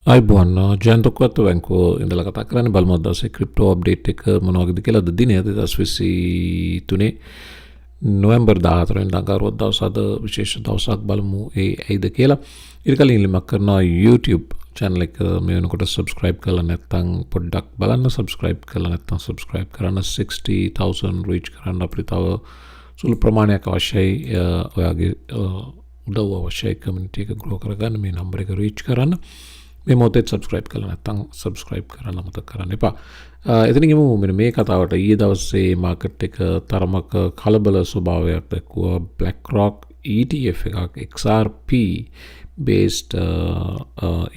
අයිබෝන් ජයන්ත උක්වත්ත බැංකුව ඉඳලා කතා කරන්නේ බලමු අද දවසේ ක්‍රිප්ටෝ අප්ඩේට් එක මොන වගේද කියලා. අද දිනේ 2023 නොවැම්බර් 14 වෙනිදා ගාරුවක් දවස අද විශේෂ දවසක් බලමු ඒ ඇයිද කියලා. ඊට කලින් ඉල්ලීමක් කරනවා YouTube channel එක මේ වෙනකොට subscribe කරලා නැත්නම් පොඩ්ඩක් බලන්න, subscribe කරලා නැත්නම් subscribe කරන්න. 60000 reach කරන්න අපිට තව සුළු ප්‍රමාණයක් අවශ්‍යයි. ඔයාගේ උදව් අවශ්‍යයි community එක grow කරගන්න, මේ number එක reach කරන්න. මේ මොහොතේ subscribe කරලා නැත්නම් subscribe කරන්න අමතක කරන්න එපා. එතනින් ගමු මෙන්න මේ කතාවට. ඊයේ දවසේ මාකට් එක තරමක කලබල ස්වභාවයක් දක්වුවා. BlackRock ETF එකක් XRP based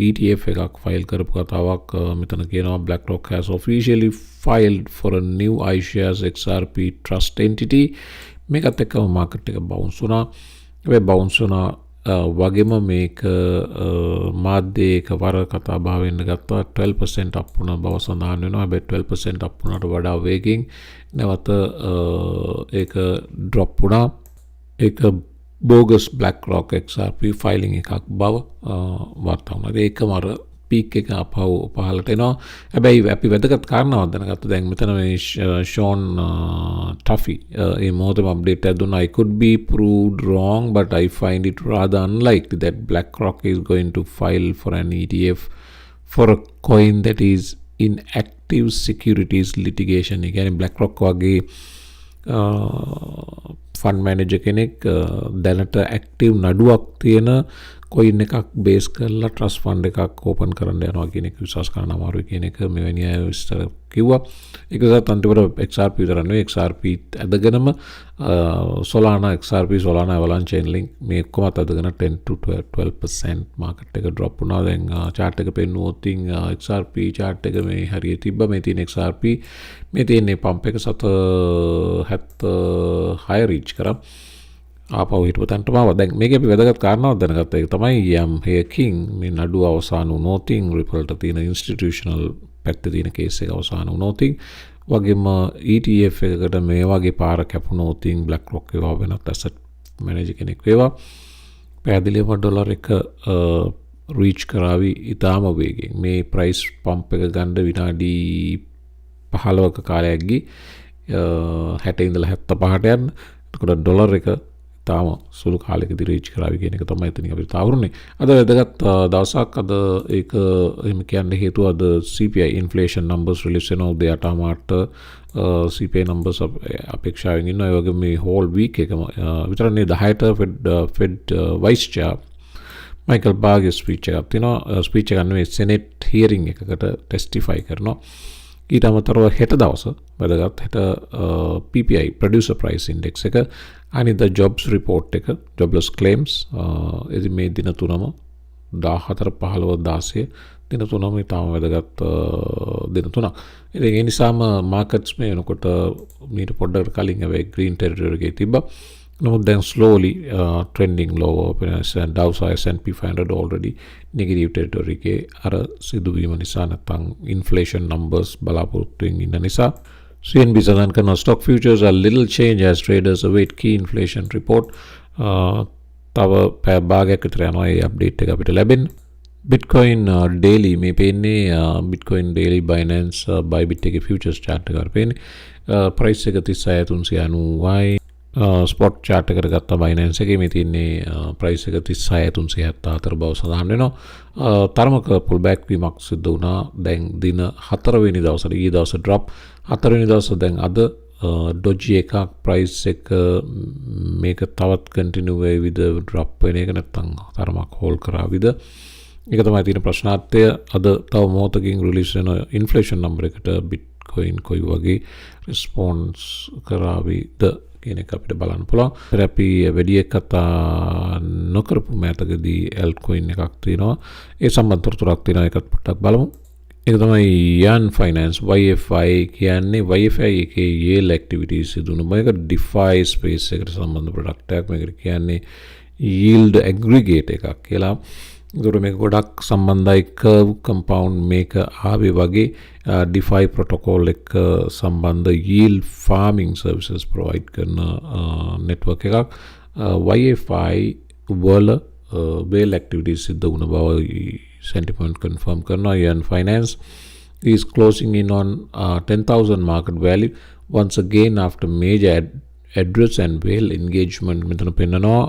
ETF එකක් ෆයිල් කරපු කතාවක් මෙතන කියනවා. BlackRock has officially filed for a new iShares XRP trust entity. මේකත් එක්කම මාකට් එක bounce වුණා. හැබැයි bounce වුණා වගේම මේක මාධ්‍යයක වර කතා බහ වෙන්න ගත්තා. 12% අප් වුණ බව සඳහන් වෙනවා. හැබැයි 12% අප් වුණාට වඩා වේගෙන් නැවත ඒක ඩ්‍රොප් වුණා. ඒක bogus BlackRock XRP ෆයිලිං එකක් බව වාර්තා වුණා. ඒකම අර පීක් එක අපහු පහළට එනවා. හැබැයි අපි වැදගත් කාරණාවක් දැනගත්තා. දැන් මෙතන මේ ෂෝන් ටෆි මේ මොහොතේම අප්ඩේට් එකක් දුන්නා. I could be proved wrong but I find it rather unlikely that BlackRock is going to file for an ETF for a coin that is in active securities litigation. ඒ කියන්නේ BlackRock වගේ fund manager කෙනෙක් දැනට active නඩුවක් තියෙන coin එකක් base කරලා trust fund එකක් open කරන්න යනවා කියන එක විශ්වාස කරන්න අමාරුයි කියන එක මෙවැනි අය විස්තර කිව්වා. ඒකසත් අන්තිමට XRP විතර නෙවෙයි, XRP ඇදගෙනම Solana XRP Solana Avalanche chain link මේ ඔක්කොමත් ඇදගෙන 10 to 12% මාකට් එක ඩ්‍රොප් වුණා. දැන් chart එක පෙන්නුවොත් XRP chart එක මේ හරිය තිබ්බා. මේ තියෙන XRP මේ තියෙන පම්ප් එක 76 රීච් කරා. ආපහු හිටපු තැනටම ආවා. දැන් මේකේ අපි වැදගත් කාරණාවක් දැනගත්තා. ඒක තමයි යම් හේකින් මේ නඩුව අවසන් වුණොත් රිපල්ට තියෙන ඉන්ස්ටිටියුෂනල් පැත්තේ තියෙන කේස් එක අවසන් වුණොත් වගේම ETF එකකට මේ වගේ පාර කැපුණොත් BlackRock ඒවා වෙනත් asset manager කෙනෙක් වේවා පැහැදිලිවම ඩොලර් එක රීච් කරાવી ඉතාම වේගෙන්. මේ ප්‍රයිස් පම්ප් එක ගන්න විනාඩි 15ක කාලයක් ගිහින් 60 ඉඳලා 75ට යන්න. එතකොට ඩොලර් එක තාම සුළු කාලයකදී රීච් කරાવી කියන එක තමයි එතනින් අපිට තාවුරුනේ. අද වැදගත් දවසක්. අද ඒක එහෙම කියන්න හේතුව අද CPI inflation numbers release වෙනවා. උදේ 8:00ට CPI numbers අපේක්ෂාවෙන් ඉන්නවා. ඒ වගේම මේ whole week එකම විතරනේ 10ට Fed vice chair Michael Barr's speech එකක් තියෙනවා. ස්පීච් එකක් නෙවෙයි, Senate hearing එකකට testify කරනවා. ඊට අමතරව හෙට දවස වැදගත්. හෙට PPI producer price index එක, අනිද්දා jobs report එක, jobless claims එදි මේ දින තුනම 14 15 16 දින තුනම ඊටම වැදගත් දින තුනක්. ඉතින් ඒ නිසාම markets මේ වෙනකොට මීට පොඩ්ඩකට කලින් හැබැයි green territory එකේ තිබ්බා. නමුත් දැන් slowly trending lower. Dow S&P 500 already negative territory එකේ අර සිදුවීම නිසා නැත්නම් inflation numbers බලාපොරොත්තුෙන් ඉන්න නිසා. CNB සඳහන් කරන stock futures are little change as traders await key inflation report. තව පැය භාගයක් විතර යනවා මේ අප්ඩේට් එක අපිට ලැබෙන්න. Bitcoin daily මේ පේන්නේ Bitcoin daily Binance ByBit එකේ futures chart එක පේන්නේ. price එක 36390යි. ස්පොට් chart එකට ගත්තා Binance එකේ මේ තියෙන්නේ price එක 36374 බව සඳහන් වෙනවා. තරමක pull back වීමක් සිදු වුණා. දැන් දින 4 වෙනි දවසට ඊයේ දවසේ drop 4 වෙනි දවසේ දැන් අද dodgy එකක් price එක මේක තවත් continue වෙයිද drop වෙන එක නැත්නම් තරමක් hold කරાવીද? ඒක තමයි තියෙන ප්‍රශ්නාර්ථය. අද තව මොහොතකින් release වෙන inflation number එකට Bitcoin කොයි වගේ response කරાવીද කියන එක අපිට බලන්න පුළුවන්. අපි වැඩි කතා නොකරපු මෑතකදී altcoin එකක් තියෙනවා. ඒ සම්බන්ධ තොරතුරක් තියෙනවා. ඒකත් පොඩ්ඩක් බලමු. ඒක තමයි Yan Finance YFI කියන්නේ. YFI එකේ yield activities සිදුවන මේක DeFi space එකට සම්බන්ධ product එකක්. මේකට කියන්නේ yield aggregate එකක් කියලා. ඒතර මේක ගොඩක් සම්බන්ධයි curve compound මේක ආවේ වගේ DeFi protocol එක සම්බන්ධ yield farming services provide කරන network එකක්. YFI වල whale activities සිද්ධ වුණ බව sentiment confirm කරනවා. Jayanth Finance is closing in on 10,000 market value once again after major address and whale engagement. මෙතන පෙන්නනවා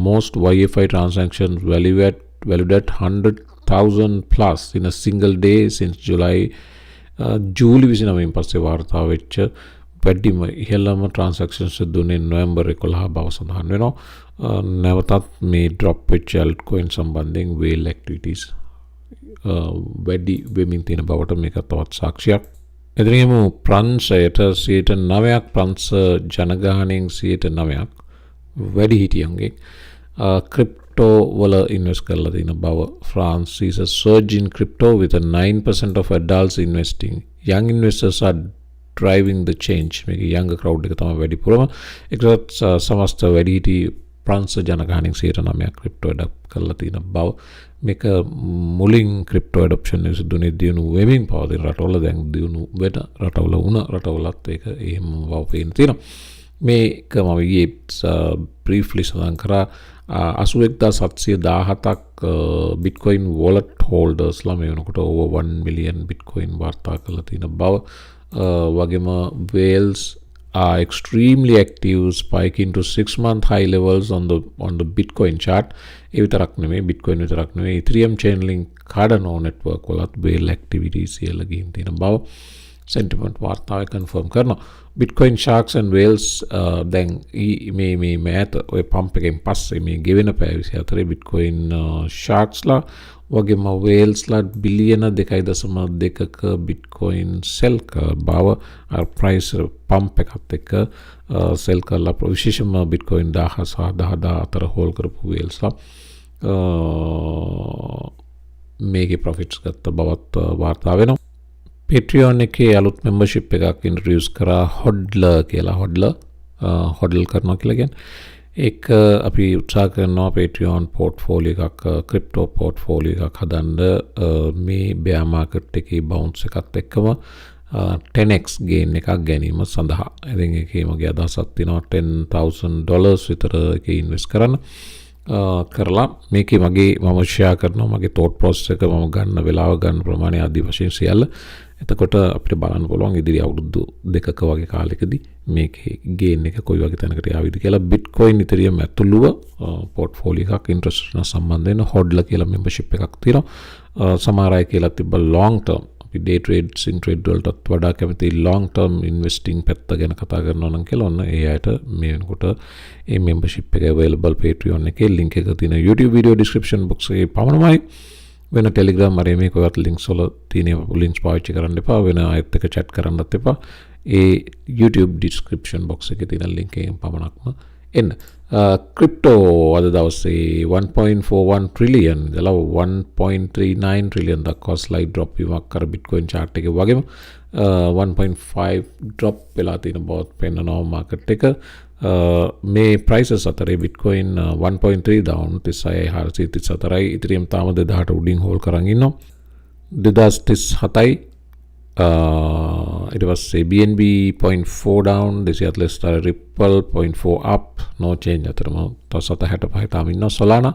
most YFI transactions valued at 100,000 plus in a single day since ජූලි 29 පස්සේ වාර්තා වෙච්ච වැඩිම ඉහළම transactions දුන්නේ නොවැම්බර් 11 බව සඳහන් වෙනවා. නැවතත් මේ drop වෙච්ච altcoin සම්බන්ධයෙන් whale activities වැඩි වෙමින් තියෙන බවට මේක තවත් සාක්ෂියක්. එදිනෙම ප්‍රංශයට 9ක් ප්‍රංශ ජනගහණයෙන් 9ක් වැඩි හිටියන්ගේ ක්‍රිප්ටෝ වල ඉන්වෙස්ට් කරලා තියෙන බව. France sees a surge in crypto with a 9% of adults investing. Young investors are driving the change. මේක young crowd එක තමයි වැඩිපුරම. ඒකත් සමස්ත වැඩි හිටි ප්‍රංශ ජනගහණයෙන් 9ක් ක්‍රිප්ටෝ ඇඩොප්ට් කරලා තියෙන බව. මේක මුලින් ක්‍රිප්ටෝ ඇඩොප්ෂන් එක දුන්නේ දියුණු වෙමින් පවතින රටවල දැන් දියුණු වෙන රටවල වුණ රටවලත් ඒක එහෙම බව පේන තියෙනවා. මේක මම ඊයේ බ්‍රීෆ්ලි සඳහන් කරා 81,717ක් බිට්කොයින් වොලට් හෝල්ඩර්ස්ලා මේ වෙනකොට over 1 million බිට්කොයින් වාර්තා කරලා තියෙන බව. වගේම whales are extremely active, spiking to 6-month high levels on the Bitcoin chart. ඒ විතරක් නෙමෙයි Bitcoin විතරක් නෙමෙයි Ethereum Chainlink Cardano network වලත් whale activities කියලා ගිහින් තියෙන බව sentiment වාර්තාවේ confirm කරනවා. Bitcoin sharks and whales දැන් මේ මෑත ඔය පම්ප් එකෙන් පස්සේ මේ ගෙවෙන පැය 24 Bitcoin sharksලා වගේම whalesලා බිලියන 2.2ක Bitcoin sell බව price pump එකත් එක්ක sell කරලා විශේෂම Bitcoin 1000 සහ 10,000 අතර hold කරපු whalesලා මේකේ profits ගත්ත බවත් වාර්තා වෙනවා. Patreon එකේ අලුත් membership එකක් introduce කරා hodler කියලා. hodl කරනවා කියලා කියන්නේ ඒක අපි උත්සාහ කරනවා Patreon portfolio එකක් crypto portfolio එකක් හදන්න මේ bear market එකේ bounce එකත් එක්කම 10x gain එකක් ගැනීම සඳහා. ඉතින් ඒකේ මගේ අදහසක් තියෙනවා $10,000 විතර එකේ invest කරන්න කරලා මේකේ මම share කරනවා මගේ thought process එක මම ගන්න වෙලාව ගන්න ප්‍රමාණය ආදී වශයෙන් සියල්ල. එතකොට අපිට බලන්න පුළුවන් ඉදිරි අවුරුදු 2ක වගේ කාලෙකදී මේකේ gain එක කොයි වගේ තැනකට යාවිද කියලා. Bitcoin Ethereum ඇතුළුව portfolio එකක් interest සම්බන්ධයෙන් hodler කියලා membership එකක් තියෙනවා. සමහර අය කියලා තිබ්බ long term අපි day trade swing trade වලටත් වඩා කැමති long term investing පැත්ත ගැන කතා කරනවා නම් කියලා ඔන්න ඒ අයට මේ වෙනකොට මේ membership එක available Patreon එකේ link එක තියෙන YouTube video description box එකේ පමණමයි. වෙන Telegram අරේ මේ කොහොමද links වල තියෙන links පාවිච්චි කරන්න එපා. වෙන අයත් එක්ක chat කරන්නත් එපා. ඒ YouTube description box එකේ තියෙන link එකෙන් පමණක්ම එන්න. crypto අද දවසේ 1.41 trillion ඉඳලා 1.39 trillion දක්වා slide drop වීමක් කර Bitcoin chart එකේ වගේම 1.5 drop වෙලා තියෙන බවත් පෙන්නනවා market එක. මේ prices අතරේ Bitcoin 1.3 down 36,434යි. Ethereum තාම 2000ට උඩින් hold කරන් ඉන්නවා. 2037යි ඊට පස්සේ BNB 0.4 down 240 Ripple 0.4 up no change අතරම 765 තාම ඉන්නවා. Solana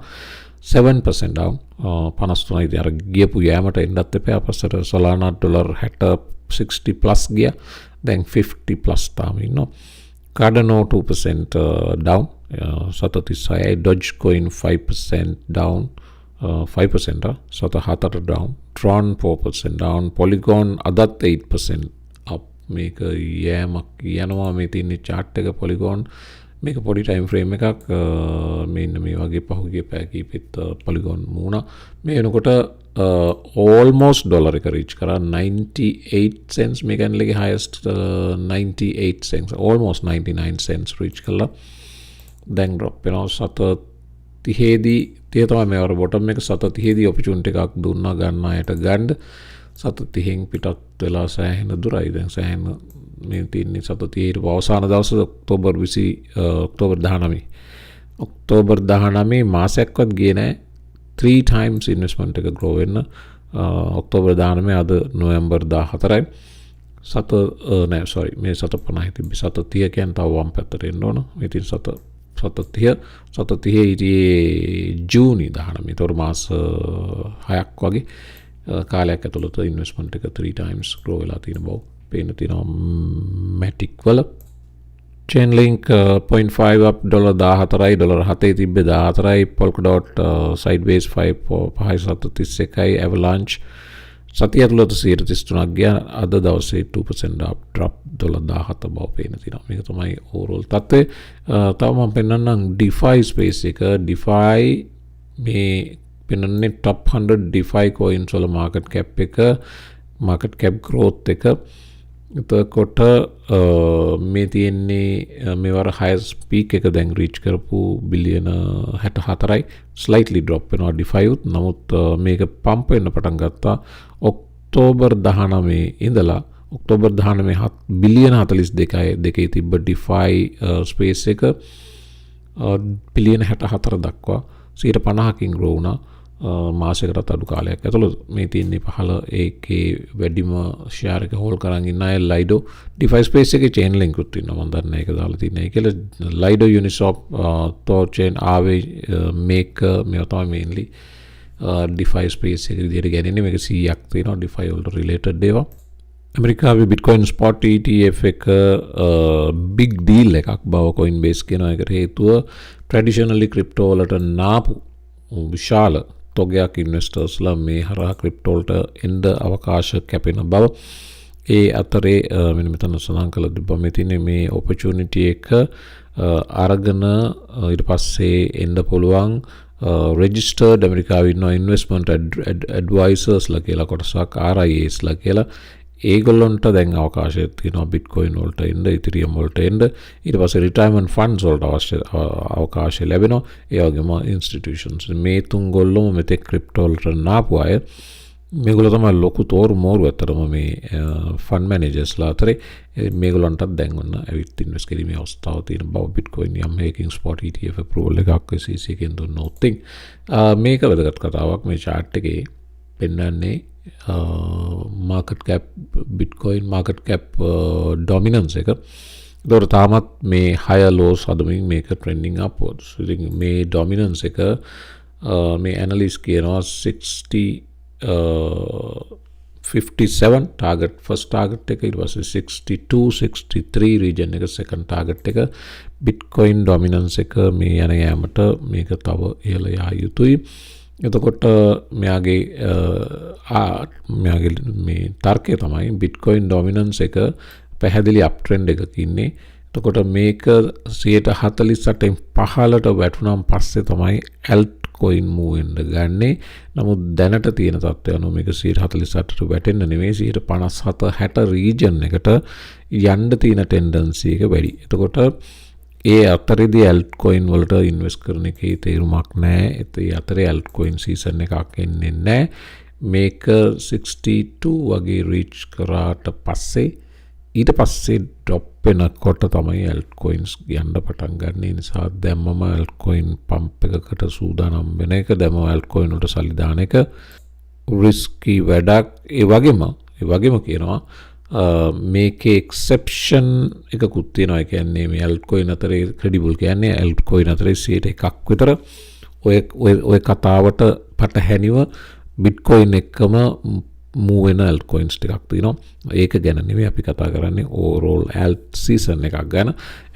7% down 53යි. ඉතින් අර ගියපු යෑමට එන්නත් එපා. පස්සට Solana $60 plus ගියා. දැන් 50 plus තාම ඉන්නවා. Cardano 2% down 736යි. Dogecoin 5% down 5% 7 down. Tron 4% down. Polygon අදත් 8% up. මේක යෑමක් යනවා මේ තියෙන chart එක Polygon. මේක පොඩි time frame එකක් මෙන්න මේ වගේ පහුගිය පැය කිහිපෙත් Polygon මුණා. මේ වෙනකොට almost dollar එක reach කරා 98 cents මේ කැන්ඩලගේ highest 98 cents almost 99 cents reach කළා. දැන් drop වෙනවා 730දී තිය තමයි මේ වර bottom එක 730දී opportunity එකක් දුන්නා ගන්න අයට ගන්න. 730න් පිටත් වෙලා සෑහෙන දුරයි. දැන් සෑහෙන මේ තින්නේ 730 අවසාන දවස ඔක්තෝබර් 19 ඔක්තෝබර් 19 මාසයක්වත් ගියේ නැහැ. 3 times investment එක grow වෙන්න. ඔක්තෝබර් 19 අද නොවැම්බර් 14යි. මේ 750 තිබ්බේ 730 කියන්නේ තව වම් පැත්තට එන්න ඕන. ඉතින් 730 හිටියේ ජූනි 19. ඒතකොට මාස 6ක් වගේ කාලයක් ඇතුළත ඉන්වෙස්ට්මන්ට් එක 3 times grow වෙලා තියෙන බව පේන තියෙනවා මැටික් වල. Chainlink 0.5 up $14යි $7 තිබ්බේ 14යි. Polkadot sideways 5.31යි. Avalanche සතිය ඇතුළත 133ක් ගියා. අද දවසේ 2% up drop $17 බව පේන තියෙනවා. මේක තමයි overall තත්ත්වය. තව මම පෙන්නන්නම් DeFi space එක. DeFi මේ පෙන්නන්නේ top 100 DeFi coins වල market cap growth එක. එතකොට මේ තියෙන්නේ මේවර highest peak එක දැන් reach කරපු බිලියන 64යි. slightly drop වෙනවා DeFi උත්. නමුත් මේක pump වෙන්න පටන් ගත්තා ඔක්තෝබර් 19 ඉඳලා ඔක්තෝබර් 19 බිලියන 42යි තිබ්බ DeFi space එක බිලියන 64 දක්වා 50%කින් grow වුණා. මාසයකටත් අඩු කාලයක් ඇතුළත. මේ තියෙන්නේ පහළ ඒකේ වැඩිම share එක hold කරන් ඉන්න අය Lido DeFi space එකේ Chainlink උත් ඉන්නවා. මම දන්නේ ඒක දාලා තියෙන්නේ කියලා. Lido, Uniswap, Thorchain, Aave, Maker මේවා තමයි mainly DeFi space එක විදිහට ගන්නේ. මේක 100ක් තියෙනවා DeFi වලට related ඒවා. ඇමරිකාවේ Bitcoin spot ETF එක big deal එකක් බව Coinbase කියනවා. ඒකට හේතුව traditionally crypto වලට නාපු විශාල තොගයක් ඉන්වෙස්ටර්ස්ලා මේ හරහා ක්‍රිප්ටෝ වලට එන්න අවකාශ කැපෙන බව. ඒ අතරේ මෙන්න මෙතන සඳහන් කළ තිබ්බා මේ තියෙන්නේ මේ opportunity එක අරගෙන ඊට පස්සේ එන්න පුළුවන් registered ඇමරිකාවේ ඉන්න investment advisorsලා කියලා කොටසක් RIAsලා කියලා. ඒගොල්ලොන්ට දැන් අවකාශයක් තියෙනවා Bitcoin වලට එන්න, Ethereum වලට එන්න. ඊට පස්සේ retirement funds වලට අවකාශය ලැබෙනවා. ඒ වගේම institutions. මේ තුන් ගොල්ලොම මෙතෙක් ක්‍රිප්ටෝ වලට නාපු අය. මේගොල්ලෝ තමයි ලොකු තෝරු මෝරු අතරම මේ fund managers ලා අතරේ. මේගොල්ලන්ටත් දැන් ඔන්න ඇවිත් ඉන්වෙස්ට් කිරීමේ අවස්ථාව තියෙන බව Bitcoin යම් හේකින් spot ETF approval එකක් SEC එකෙන් දුන්නොත් මේක වැදගත් කතාවක්. මේ chart එකේ පෙන්නන්නේ market cap Bitcoin market cap dominance එක. ඒතකොට තාමත් මේ higher lows හදමින් මේක trending upwards. ඉතින් මේ dominance එක මේ analyst කියනවා 57 target first target එක, ඊට පස්සේ 63 region එක second target එක. Bitcoin dominance එක මේ යන යාමට මේක තව ඉහළ යා යුතුයි. එතකොට මෙයාගේ මේ තර්කය තමයි Bitcoin dominance එක පැහැදිලි uptrend එකක ඉන්නේ. එතකොට මේක 148න් පහළට වැටුණාන් පස්සේ තමයි altcoin move වෙන්න ගන්නේ. නමුත් දැනට තියෙන තත්ත්වය අනුව මේක 148ට වැටෙන්න නෙමෙයි 57-60 region එකට යන්න තියෙන tendency එක වැඩි. එතකොට ඒ අතරේදී altcoin වලට ඉන්වෙස්ට් කරන එකේ තේරුමක් නැහැ. ඒ අතරේ altcoin season එකක් එන්නේ නැහැ. මේක 62 වගේ reach කරාට පස්සේ ඊට පස්සේ drop වෙනකොට තමයි altcoins යන්න පටන් ගන්න. ඒ නිසා දැම්මම altcoin pump එකකට සූදානම් වෙන එක, දැම්මම altcoin වලට සල්ලි දාන එක risky වැඩක්. ඒ වගේම කියනවා මේකේ exception එකකුත් තියෙනවා. ඒ කියන්නේ මේ altcoin අතරේ credible කියන්නේ altcoin අතරේ 1%ක් විතර ඔය කතාවට පටහැනිව Bitcoin එකම move වෙන altcoins ටිකක් තියෙනවා. ඒක ගැන නෙමෙයි අපි කතා කරන්නේ overall alt season එකක් ගැන.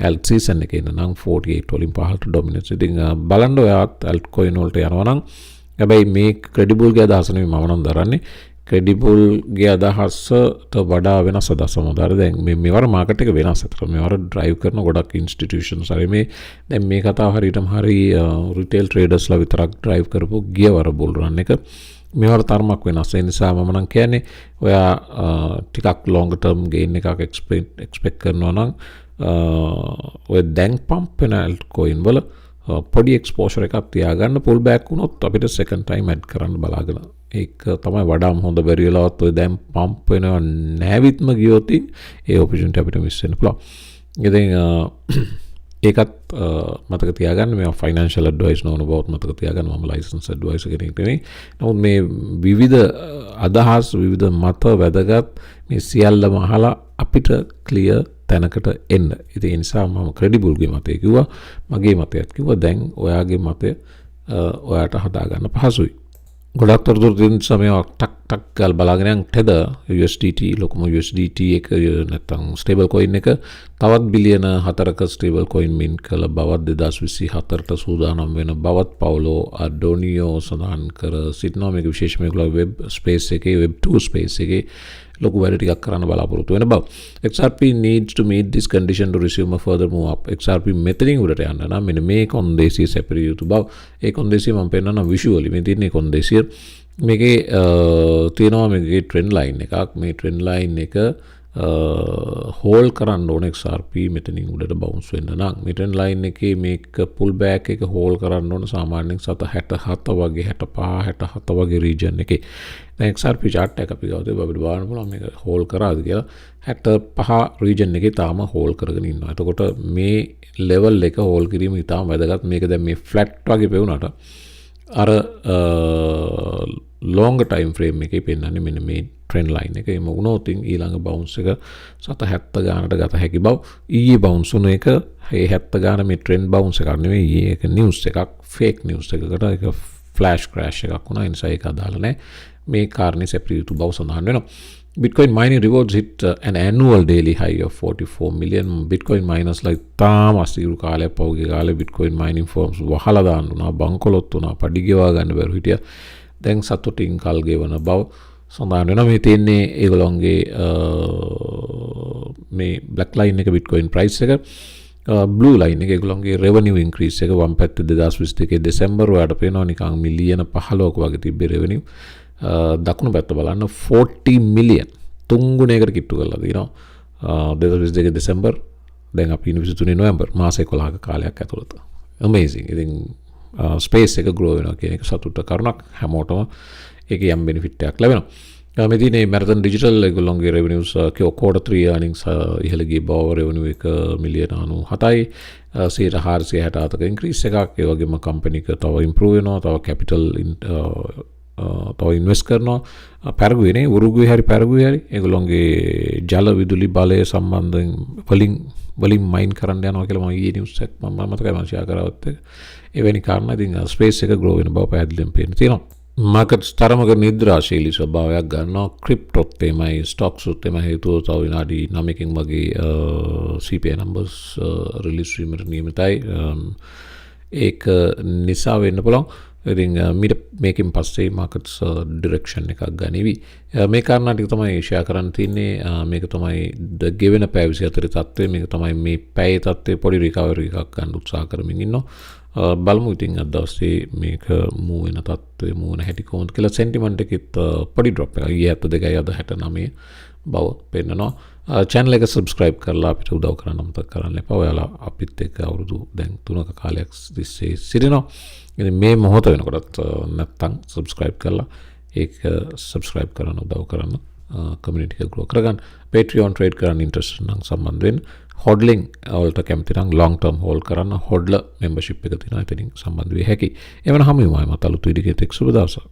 alt season එකේ නම් 48 වලින් පහළට dominance. ඉතින් බලන්න ඔයාත් altcoin වලට යනවා නම් හැබැයි මේ credible ගේ අදහස නෙමෙයි මම නම් දරන්නේ. credible ගේ අදහසට වඩා වෙනස් අදහසක් දාර. දැන් මේවර මාකට් එක වෙනස් අතර මේවර drive කරන ගොඩක් institutions හරි මේ දැන් මේ කතාව හරියටම හරි retail traders ලා විතරක් drive කරපු ගියවර bull run එක මේවර තරමක් වෙනස්. ඒ නිසා මම නම් කියන්නේ ඔයා ටිකක් longer term gain එකක් expect කරනවා නම් ඔය දැන් pump වෙන altcoin වල පොඩි exposure එකක් තියාගන්න. pull back වුණොත් අපිට second time add කරන්න බලාගෙන ඒක තමයි වඩාම හොඳ. බැරි වෙලාවත් ඔය දැන් pump වෙනවා නැවිත්ම ගියොත් ඒ opportunity අපිට miss වෙන්න පුළුවන්. ඉතින් ඒකත් මතක තියාගන්න. මේ financial advice නොවන බවත් මතක තියාගන්න. මම license advisor කෙනෙක් නෙවෙයි. නමුත් මේ විවිධ අදහස් විවිධ මත වැදගත් මේ සියල්ලම අහලා අපිට clear තැනකට එන්න. ඉතින් ඒ නිසා මම ක්‍රෙඩිබල්ගේ මතය කිව්වා, මගේ මතයත් කිව්වා. දැන් ඔයාගේ මතය ඔයාට හදාගන්න පහසුයි. ගොඩක් තොරතුරු තියෙන නිසා මේවා ටක් ගාලා බලාගෙන යන් tether USDT ලොකුම USDT එක නැත්නම් ස්ටේබල් කොයින් එක තවත් බිලියන 4ක ස්ටේබල් කොයින් මින් කළ බවත් 2024ට සූදානම් වෙන බවත් පවුලෝ අඩෝනියෝ සඳහන් කර සිටිනවා. මේක විශේෂම ඒගොල්ලෝ වෙබ් ස්පේස් එකේ වෙබ් 2 ස්පේස් එකේ ලොකු වැඩ ටිකක් කරන්න බලාපොරොත්තු වෙන බව. XRP needs to meet this condition to resume a further move up. XRP මෙතනින් උඩට යන්න නම් මෙන්න මේ කොන්දේසිය සැපිරිය යුතු බව. ඒ කොන්දේසිය මම පෙන්නනවා විෂුවලි. මේ තියෙන කොන්දේසිය මේකේ තියෙනවා මේකේ ට්‍රෙන්ඩ් ලයින් එකක්. මේ ට්‍රෙන්ඩ් ලයින් එක හෝල් කරන්න ඕන XRP මෙතනින් උඩට බවුන්ස් වෙන්න නම් මේ ට්‍රෙන්ඩ් ලයින් එකේ මේක පුල් බෑක් එක හෝල් කරන්න ඕන සාමාන්‍යයෙන් 67 වගේ 65 67 වගේ රීජන් එකේ. දැන් XRP chart එක අපි ගාව අපිට බලන්න පුළුවන් මේක හෝල් කරාද කියලා. 65 රීජන් එකේ තාම හෝල් කරගෙන ඉන්නවා. එතකොට මේ ලෙවල් එක හෝල් කිරීම ඉතාම වැදගත්. මේක දැන් මේ ෆ්ලැට් වගේ පෙවුනට අර ලොංග ටයිම් ෆ්‍රේම් එකේ පෙන්වන්නේ මෙන්න මේ ට්‍රෙන්ඩ් ලයින් එක. එම වුණොත් ඊළඟ බවුන්ස් එක 70 ගානට ගත හැකි බව. ඊයේ බවුන්ස් වුණ එක ඒ 70 ගාන මේ ට්‍රෙන්ඩ් බවුන්ස් එකක් නෙවෙයි. ඊයේ එක නිවුස් එකක්, ෆේක් නිවුස් එකකට ඒක ෆ්ලෑෂ් ක්‍රෑෂ් එකක් වුණා. ඒ නිසා ඒක අදාළ නැහැ. මේ කාරණේ සැපිරිය යුතු බව සඳහන් වෙනවා. Bitcoin mining rewards hit an annual daily high of 44 million. Bitcoin miners like තාම අසීරු කාලයක් පහුගිය කාලේ Bitcoin mining firms වහලා දාන්න උනා, බංකොලොත් උනා, පඩි ගෙවා ගන්න බැරුව හිටියා. දැන් සතුටින් කල් ගෙවන බව සඳහන් වෙනවා. මේ තියෙන්නේ ඒගොල්ලෝගේ මේ black line එක Bitcoin price එක. blue line එක ඒගොල්ලෝගේ revenue increase එක වම් පැත්තේ 2022 දෙසැම්බර් වලට පේනවා නිකන් මිලියන 15ක වගේ තිබ්බේ revenue. දකුණු පැත්ත බලන්න 40 මිලියන් තුන්ගුණයකට කිට්ටු කරලා තියෙනවා 2022 දෙසැම්බර්. දැන් අපි 23 නොවැම්බර් මාස 11ක කාලයක් ඇතුළත. amazing. ඉතින් ස්පේස් එක grow වෙනවා කියන එක සතුට කරුණක්. හැමෝටම ඒකේ යම් benefit එකක් ලැබෙනවා. මේ තියෙන්නේ marathon digital ඒගොල්ලෝගේ revenues quarter 3 earnings ඉහළ ගිය බව revenue එක මිලියන 97යි 467ක increase එකක්. ඒ වගේම company එක තව improve වෙනවා. තව capital තව ඉන්වෙස්ට් කරනවා. පැරගුවේ උරුගුවේ හරි පැරගුවේ හරි ඒගොල්ලෝගේ ජල විදුලි බලය සම්බන්ධයෙන් වලින් මයින් කරන්න යනවා කියලා මම ඊයේ නිවුස් එක මම මතකයි මම ෂෙයා කරාවත් එවැනි කාරණා ඉතින් ස්පේස් එක ග්‍රෝ වෙන බව පැහැදිලිවම පේන්න තියෙනවා. මාකට්ස් තරමක නිද්‍රාශීලී ස්වභාවයක් ගන්නවා. ක්‍රිප්ටොත් එමය, ස්ටොක්ස් උත් එමය හේතුව තව විනාඩි 9කින් වගේ CPI numbers රිලීස් වීමට නියමිතයි. ඒක නිසා වෙන්න පුළුවන්. ඉතින් මේකෙන් පස්සේ මාකට්ස් ඩිරෙක්ෂන් එකක් ගනිවි. මේ කාරණා ටික තමයි ෂෙයා කරන්න තියෙන්නේ. මේක තමයි ගෙවෙන පැය 24 තත්ත්වය. මේක තමයි මේ පැයේ තත්ත්වය. පොඩි රිකවරි එකක් ගන්න උත්සාහ කරමින් ඉන්නවා. බලමු ඉතින් අද දවසේ මේක මූව් වෙන තත්ත්වය මූව් වෙන හැටි කොහොමද කියලා. සෙන්ටිමන්ට් එකෙත් පොඩි ඩ්‍රොප් එකක්. ඊයේ 72යි අද 69 බව පෙන්නනවා. channel එක subscribe කරලා අපිට උදව් කරන්න අමතක කරන්න එපා. ඔයාලා අපිත් එක්ක අවුරුදු දැන් 3ක කාලයක් තිස්සේ සිටිනවා. ඉතින් මේ මොහොත වෙනකොටත් නැත්තම් subscribe කරලා ඒක subscribe කරන්න උදව් කරන්න community එක grow කරගන්න. Patreon trade කරන්න interest නම් සම්බන්ධ වෙන්න. hodling වලට කැමති නම් long term hold කරන්න hodler membership එක තියෙනවා. එතනින් සම්බන්ධ වෙ හැකියි. එවන හැමෝම මත අලුත් වීඩියෝ එකක් සුබ දවසක්.